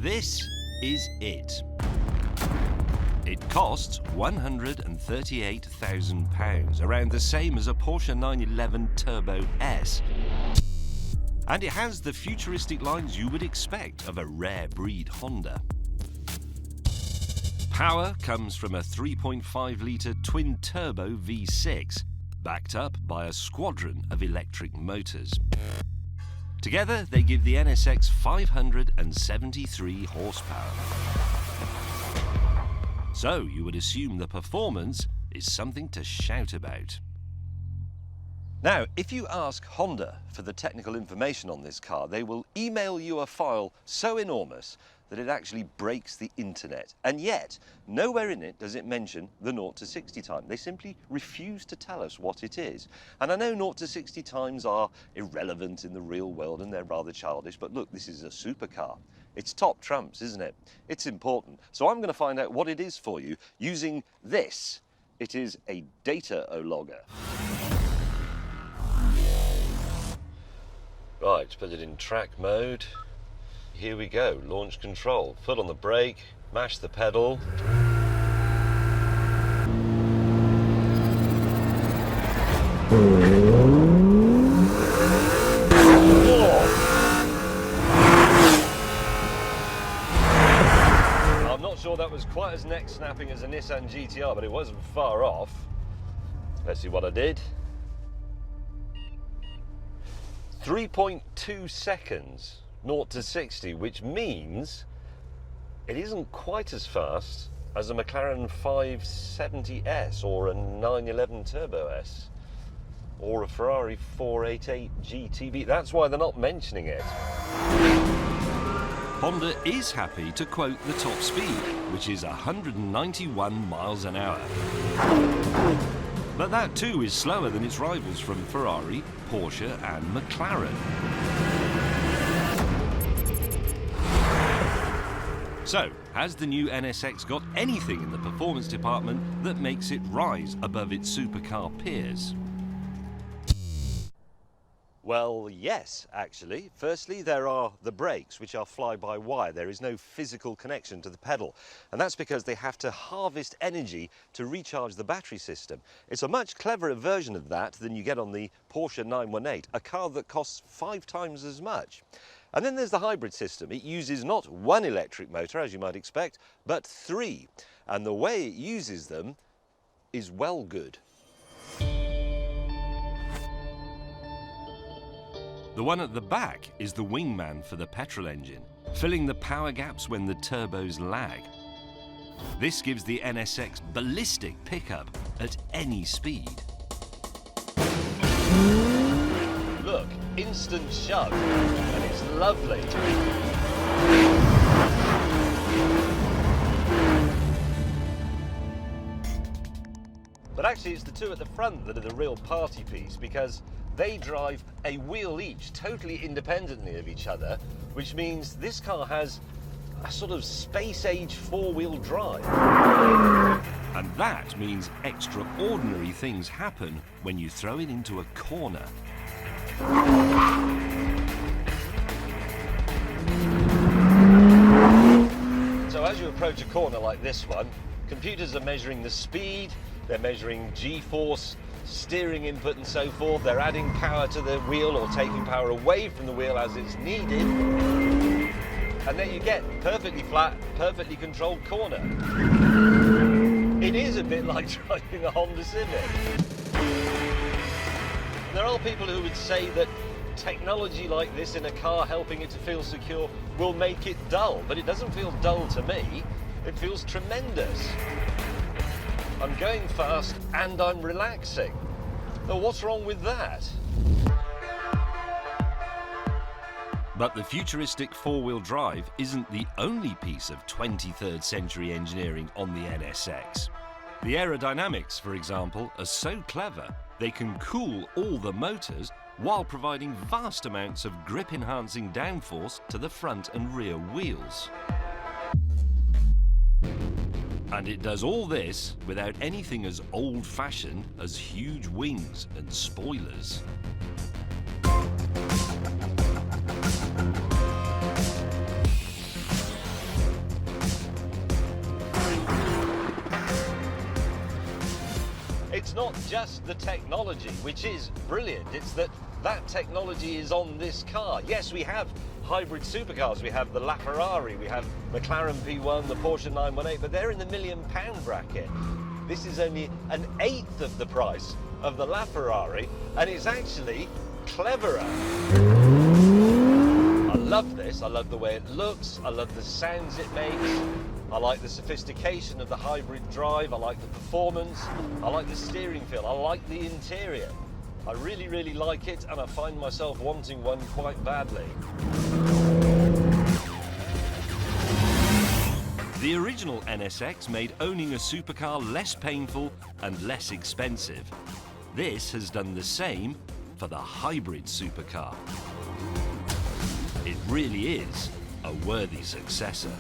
This is it. It costs £138,000, around the same as a Porsche 911 Turbo S. And it has the futuristic lines you would expect of a rare breed Honda. Power comes from a 3.5-litre twin-turbo V6, backed up by a squadron of electric motors. Together, they give the NSX 573 horsepower. So, you would assume the performance is something to shout about. Now, if you ask Honda for the technical information on this car, they will email you a file so enormous that it actually breaks the internet. And yet, nowhere in it does it mention the 0 to 60 time. They simply refuse to tell us what it is. And I know 0 to 60 times are irrelevant in the real world and they're rather childish, but look, this is a supercar. It's top trumps, isn't it? It's important. So I'm going to find out what it is for you using this. It is a data logger. Right, put it in track mode. Here we go, launch control. Foot on the brake, mash the pedal. I'm not sure that was quite as neck snapping as a Nissan GTR, but it wasn't far off. Let's see what I did. 3.2 seconds. 0 to 60, which means it isn't quite as fast as a McLaren 570S or a 911 Turbo S or a Ferrari 488 GTB. That's why they're not mentioning it. Honda is happy to quote the top speed, which is 191 miles an hour. But that too is slower than its rivals from Ferrari, Porsche and McLaren. So, has the new NSX got anything in the performance department that makes it rise above its supercar peers? Well, yes, actually. Firstly, there are the brakes, which are fly-by-wire. There is no physical connection to the pedal. And that's because they have to harvest energy to recharge the battery system. It's a much cleverer version of that than you get on the Porsche 918, a car that costs 5 times as much. And then there's the hybrid system. It uses not one electric motor, as you might expect, but 3. And the way it uses them is well good. The one at the back is the wingman for the petrol engine, filling the power gaps when the turbos lag. This gives the NSX ballistic pickup at any speed. Look, instant shove, and it's lovely. But actually it's the two at the front that are the real party piece, because they drive a wheel each, totally independently of each other, which means this car has a sort of space-age 4-wheel drive. And that means extraordinary things happen when you throw it into a corner. So as you approach a corner like this one, computers are measuring the speed, they're measuring G-force, steering input and so forth. They're adding power to the wheel or taking power away from the wheel as it's needed. And there you get perfectly flat, perfectly controlled corner. It is a bit like driving a Honda Civic. There are people who would say that technology like this in a car helping it to feel secure will make it dull, but it doesn't feel dull to me. It feels tremendous. I'm going fast and I'm relaxing. Well, what's wrong with that? But the futuristic 4-wheel drive isn't the only piece of 23rd century engineering on the NSX. The aerodynamics, for example, are so clever they can cool all the motors while providing vast amounts of grip-enhancing downforce to the front and rear wheels. And it does all this without anything as old-fashioned as huge wings and spoilers. not just the technology, which is brilliant. It's that technology is on this car. Yes, we have hybrid supercars. We have the LaFerrari, we have McLaren P1, the Porsche 918, but they're in the £1 million bracket. This is only an eighth of the price of the LaFerrari, and it's actually cleverer. I love this. I love the way it looks. I love the sounds it makes. I like the sophistication of the hybrid drive. I like the performance. I like the steering feel. I like the interior. I really, really like it, and I find myself wanting one quite badly. The original NSX made owning a supercar less painful and less expensive. This has done the same for the hybrid supercar. It really is a worthy successor.